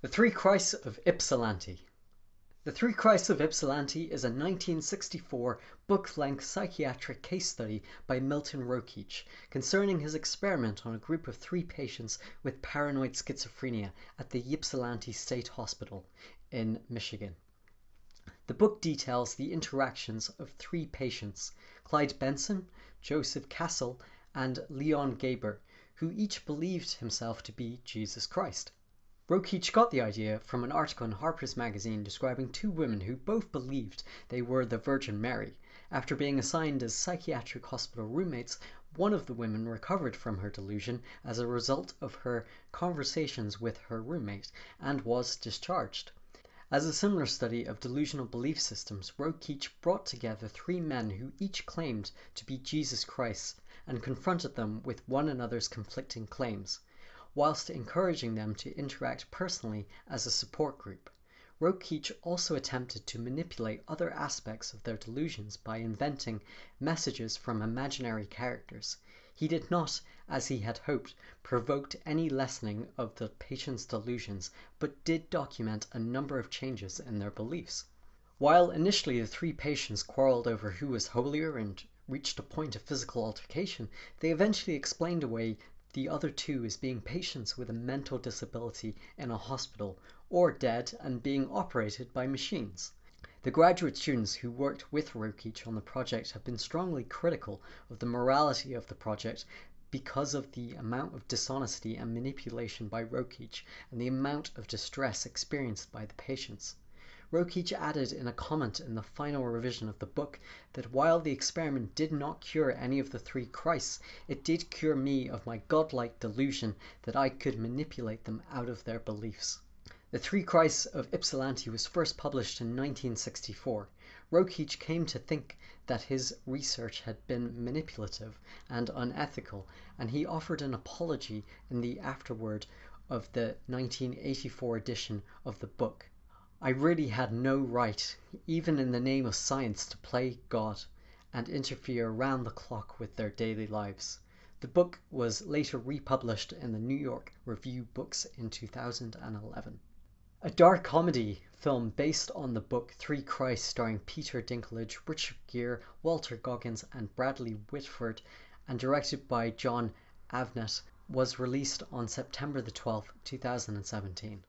The Three Christs of Ypsilanti. The Three Christs of Ypsilanti is a 1964 book-length psychiatric case study by Milton Rokeach concerning his experiment on a group of 3 patients with paranoid schizophrenia at the Ypsilanti State Hospital in Michigan. The book details the interactions of 3 patients, Clyde Benson, Joseph Castle, and Leon Gaber, who each believed himself to be Jesus Christ. Rokeach got the idea from an article in Harper's Magazine describing 2 women who both believed they were the Virgin Mary. After being assigned as psychiatric hospital roommates, one of the women recovered from her delusion as a result of her conversations with her roommate and was discharged. As a similar study of delusional belief systems, Rokeach brought together 3 men who each claimed to be Jesus Christ and confronted them with one another's conflicting claims, whilst encouraging them to interact personally as a support group. Rokeach also attempted to manipulate other aspects of their delusions by inventing messages from imaginary characters. He did not, as he had hoped, provoke any lessening of the patients' delusions, but did document a number of changes in their beliefs. While initially the 3 patients quarreled over who was holier and reached a point of physical altercation, they eventually explained away the other 2 as being patients with a mental disability in a hospital, or dead and being operated by machines. The graduate students who worked with Rokeach on the project have been strongly critical of the morality of the project because of the amount of dishonesty and manipulation by Rokeach and the amount of distress experienced by the patients. Rokeach added in a comment in the final revision of the book that while the experiment did not cure any of the 3 Christs, it did cure me of my godlike delusion that I could manipulate them out of their beliefs. The Three Christs of Ypsilanti was first published in 1964. Rokeach came to think that his research had been manipulative and unethical, and he offered an apology in the afterword of the 1984 edition of the book. I really had no right, even in the name of science, to play God and interfere round the clock with their daily lives. The book was later republished in the New York Review Books in 2011. A dark comedy film based on the book Three Christs, starring Peter Dinklage, Richard Gere, Walter Goggins and Bradley Whitford, and directed by John Avnet, was released on September 12, 2017.